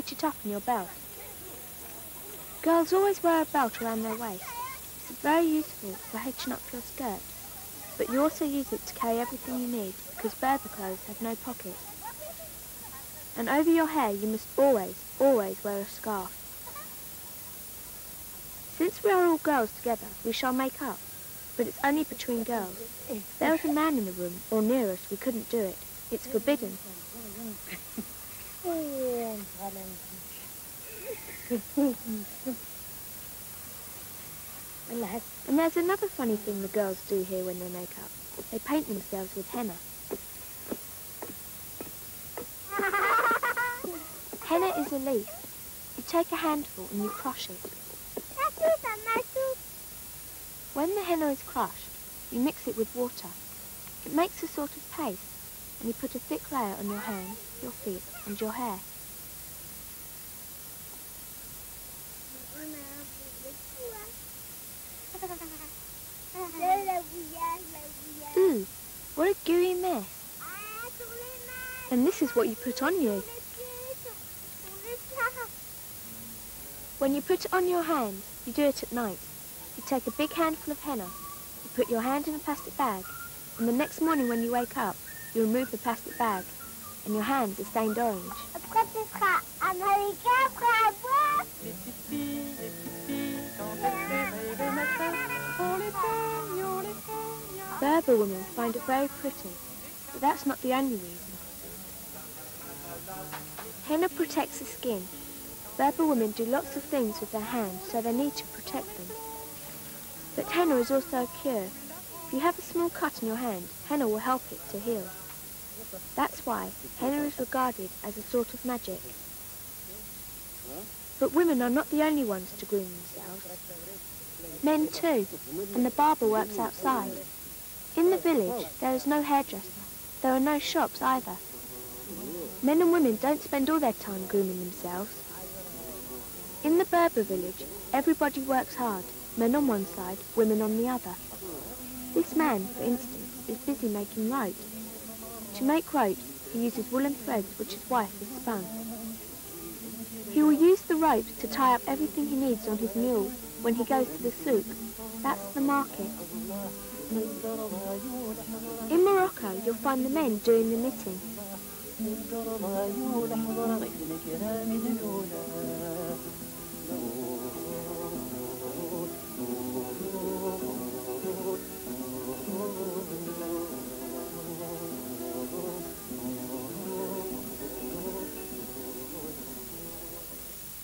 hitch it up in your belt. Girls always wear a belt around their waist. It's very useful for hitching up your skirt, but you also use it to carry everything you need because Berber clothes have no pockets. And over your hair you must always wear a scarf. Since we are all girls together, we shall make up, but it's only between girls. If there was a man in the room or near us, we couldn't do it. It's forbidden. And there's another funny thing the girls do here when they make up. They paint themselves with henna. Henna is a leaf. You take a handful and you crush it. When the henna is crushed, you mix it with water. It makes a sort of paste, and you put a thick layer on your hands, your feet, and your hair. Ooh, what a gooey mess. And this is what you put on you. When you put it on your hands, you do it at night. You take a big handful of henna, you put your hand in a plastic bag, and the next morning when you wake up, you remove the plastic bag, and your hands are stained orange. Berber women find it very pretty, but that's not the only reason. Henna protects the skin. Berber women do lots of things with their hands, so they need to protect them. But henna is also a cure. If you have a small cut in your hand, henna will help it to heal. That's why henna is regarded as a sort of magic. But women are not the only ones to groom themselves. Men too, and the barber works outside. In the village, there is no hairdresser. There are no shops either. Men and women don't spend all their time grooming themselves. In the Berber village, everybody works hard, men on one side, women on the other. This man, for instance, is busy making rope. To make ropes, he uses woolen threads which his wife has spun. He will use the ropes to tie up everything he needs on his mule when he goes to the souk. That's the market. In Morocco, you'll find the men doing the knitting.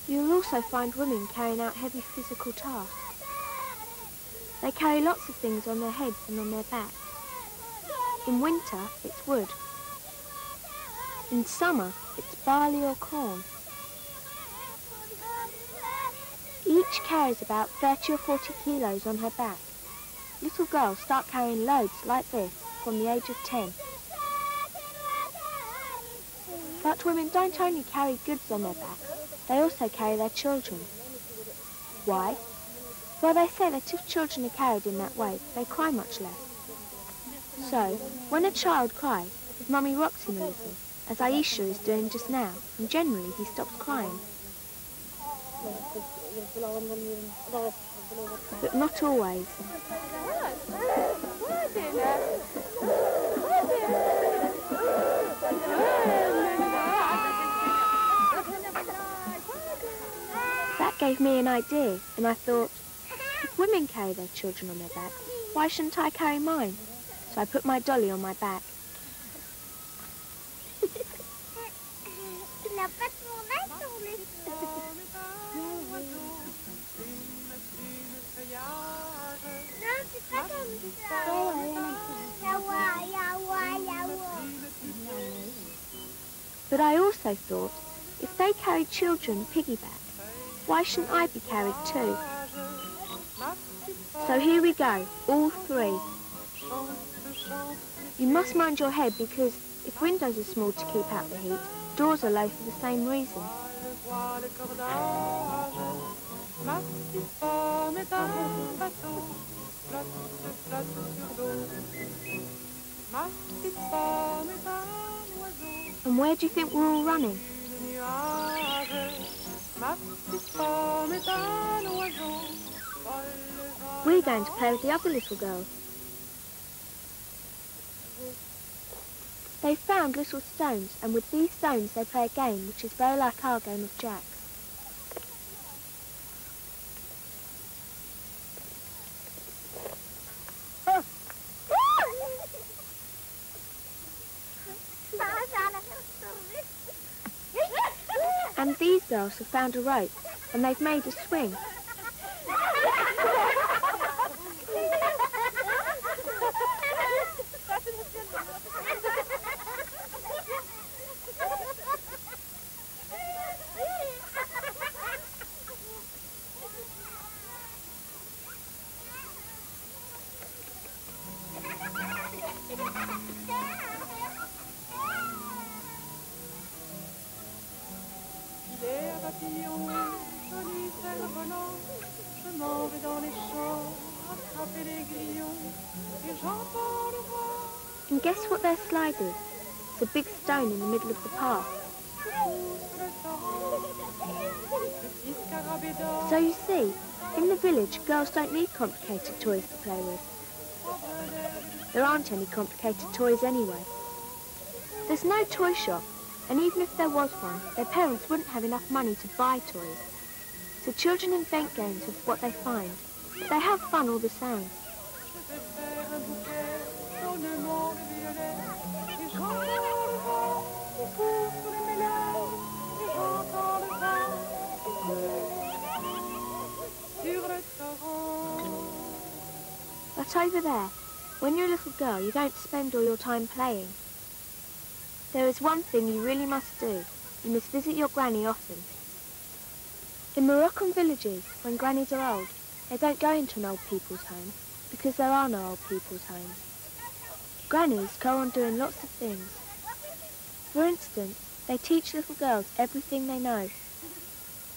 You'll also find women carrying out heavy physical tasks. They carry lots of things on their heads and on their backs. In winter, it's wood. In summer, it's barley or corn. Each carries about 30 or 40 kilos on her back. Little girls start carrying loads like this from the age of 10. But women don't only carry goods on their back, they also carry their children. Why? Well, they say that if children are carried in that way, they cry much less. So, when a child cries, his mummy rocks him a little, as Aisha is doing just now, and generally he stops crying. But not always. That gave me an idea, and I thought, if women carry their children on their backs, why shouldn't I carry mine? So I put my dolly on my back. But I also thought, if they carry children piggyback, why shouldn't I be carried too? So here we go, all three. You must mind your head because if windows are small to keep out the heat, doors are low for the same reason. And where do you think we're all running? We're going to play with the other little girls. They found little stones, and with these stones they play a game which is very like our game of jacks. And these girls have found a rope, and they've made a swing. And guess what their slide is? It's a big stone in the middle of the path. So you see, in the village, girls don't need complicated toys to play with. There aren't any complicated toys anyway. There's no toy shop, and even if there was one, their parents wouldn't have enough money to buy toys. So children invent games with what they find, but they have fun all the same. But over there, when you're a little girl, you don't spend all your time playing. There is one thing you really must do. You must visit your granny often. In Moroccan villages, when grannies are old, they don't go into an old people's home because there are no old people's homes. Grannies go on doing lots of things. For instance, they teach little girls everything they know.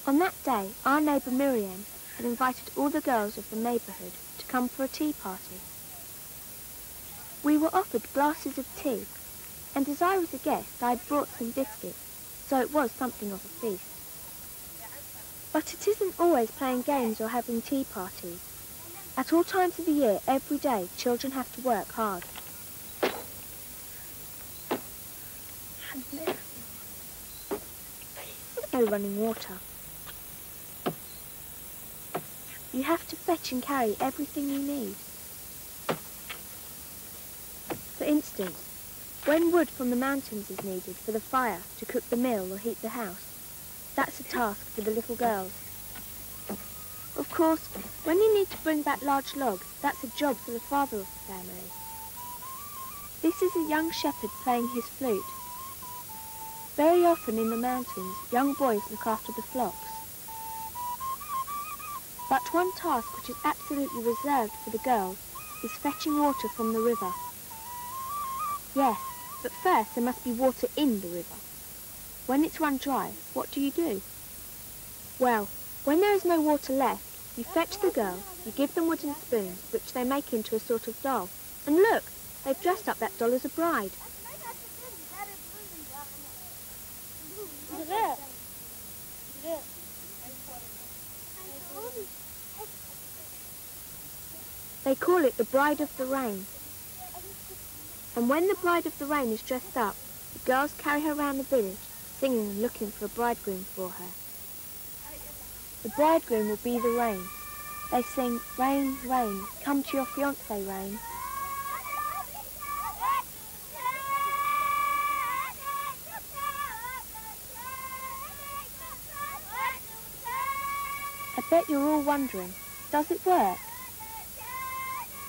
On that day, our neighbour Miriam had invited all the girls of the neighbourhood to come for a tea party. We were offered glasses of tea, and as I was a guest, I had brought some biscuits, so it was something of a feast. But it isn't always playing games or having tea parties. At all times of the year, every day, children have to work hard. No running water. You have to fetch and carry everything you need. For instance, when wood from the mountains is needed for the fire to cook the meal or heat the house, that's a task for the little girls. Of course, when you need to bring back large logs, that's a job for the father of the family. This is a young shepherd playing his flute. Very often in the mountains, young boys look after the flocks. But one task which is absolutely reserved for the girls is fetching water from the river. Yes, but first there must be water in the river. When it's run dry, what do? Well, when there is no water left, you fetch the girls, you give them wooden spoons, which they make into a sort of doll. And look, they've dressed up that doll as a bride. They call it the Bride of the Rain. And when the Bride of the Rain is dressed up, the girls carry her around the village, singing and looking for a bridegroom for her. The bridegroom will be the rain. They sing, rain, rain, come to your fiancé, rain. I bet you're all wondering, does it work?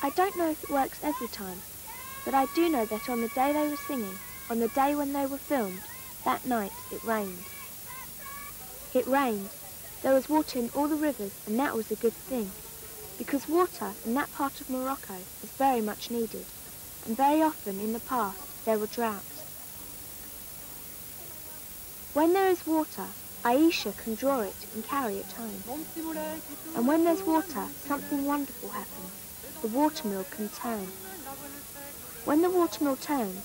I don't know if it works every time, but I do know that on the day they were singing, on the day when they were filmed, that night it rained. It rained. There was water in all the rivers, and that was a good thing, because water in that part of Morocco is very much needed, and very often in the past there were droughts. When there is water, Aisha can draw it and carry it home. And when there's water, something wonderful happens. The watermill can turn. When the watermill turns,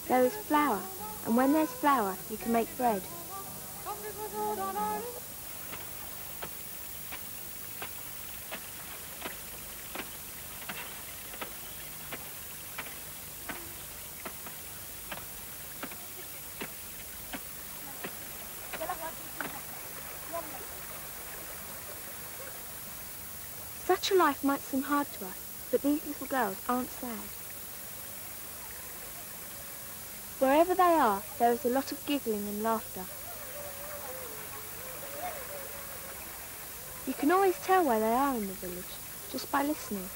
there is flour, and when there's flour, you can make bread. Such a life might seem hard to us, but these little girls aren't sad. Wherever they are, there is a lot of giggling and laughter. You can always tell where they are in the village, just by listening.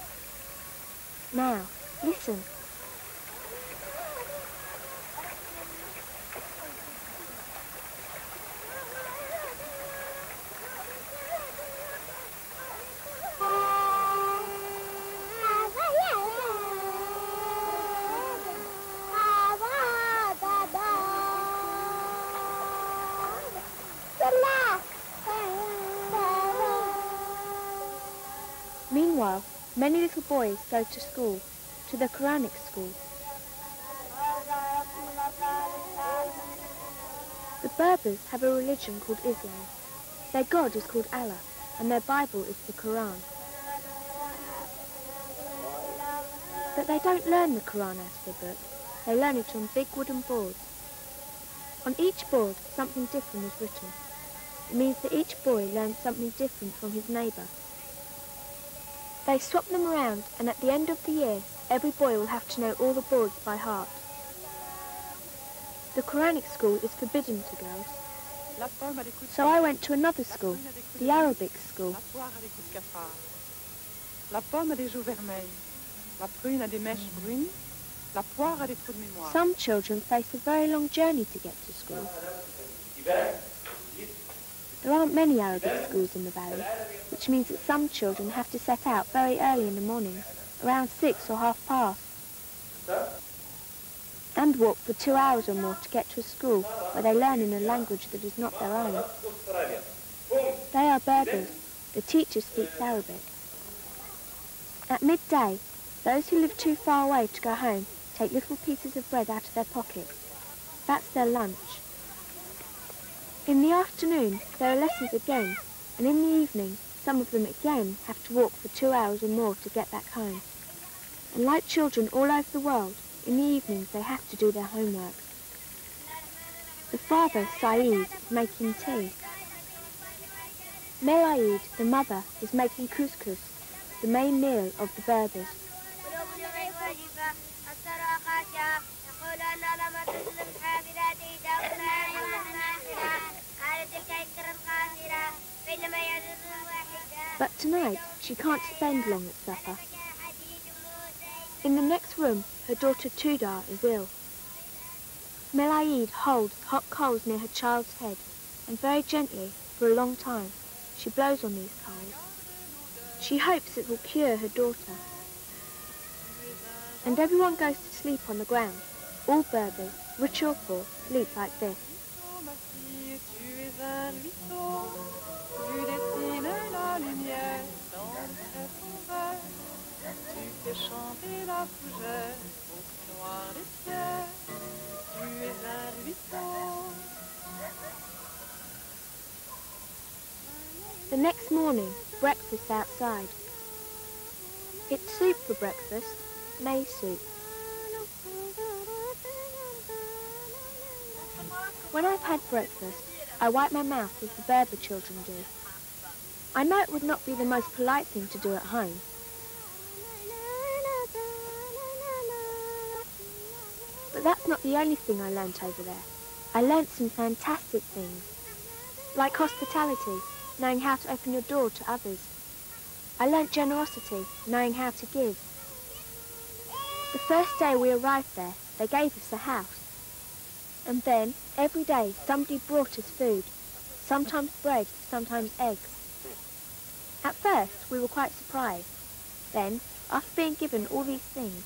Now, listen. Meanwhile, many little boys go to school, to the Quranic school. The Berbers have a religion called Islam. Their God is called Allah, and their Bible is the Quran. But they don't learn the Quran out of a book. They learn it on big wooden boards. On each board, something different is written. It means that each boy learns something different from his neighbour. They swap them around, and at the end of the year, every boy will have to know all the boards by heart. The Quranic school is forbidden to girls. So I went to another school, the Arabic school. Some children face a very long journey to get to school. There aren't many Arabic schools in the valley, which means that some children have to set out very early in the mornings, around 6 or 30, and walk for 2 hours or more to get to a school where they learn in a language that is not their own. They are Berbers. The teacher speaks Arabic. At midday, those who live too far away to go home take little pieces of bread out of their pockets. That's their lunch. In the afternoon, there are lessons again, and in the evening, some of them again have to walk for 2 hours or more to get back home. And like children all over the world, in the evenings they have to do their homework. The father, Saeed, is making tea. Melaid, the mother, is making couscous, the main meal of the Berbers. But tonight, she can't spend long at supper. In the next room, her daughter Tudar is ill. Melaid holds hot coals near her child's head, and very gently, for a long time, she blows on these coals. She hopes it will cure her daughter. And everyone goes to sleep on the ground. All Berbers, rich or poor, sleep like this. The next morning, breakfast outside. It's soup for breakfast, maize soup. When I've had breakfast, I wipe my mouth as the Berber children do. I know it would not be the most polite thing to do at home. But that's not the only thing I learnt over there. I learnt some fantastic things, like hospitality, knowing how to open your door to others. I learnt generosity, knowing how to give. The first day we arrived there, they gave us a house. And then, every day, somebody brought us food, sometimes bread, sometimes eggs. At first, we were quite surprised. Then, after being given all these things,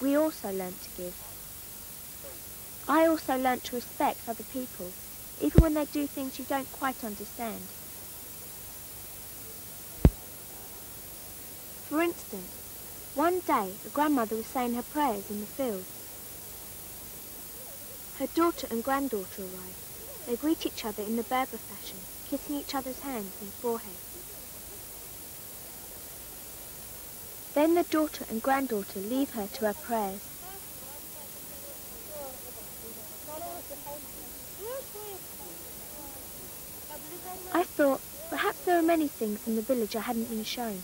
we also learnt to give. I also learnt to respect other people, even when they do things you don't quite understand. For instance, one day a grandmother was saying her prayers in the fields. Her daughter and granddaughter arrive. They greet each other in the Berber fashion, kissing each other's hands and foreheads. Then the daughter and granddaughter leave her to her prayers. I thought perhaps there were many things in the village I hadn't been shown.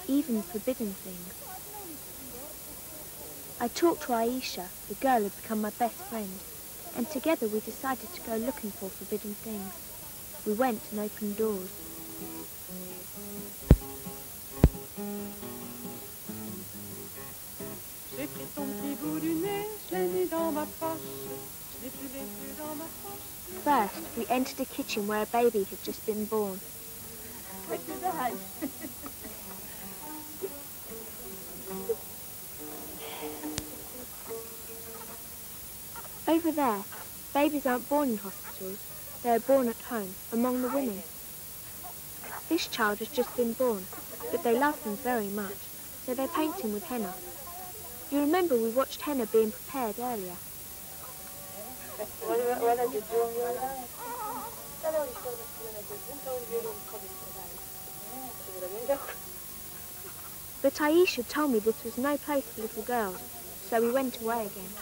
even forbidden things. I talked to Aisha, the girl who had become my best friend, and together we decided to go looking for forbidden things. We went and opened doors. First, we entered a kitchen where a baby had just been born. Over there, babies aren't born in hospitals, they are born at home, among the women. This child has just been born, but they love him very much, so they paint him with henna. You remember we watched henna being prepared earlier. But Aisha told me this was no place for little girls, so we went away again.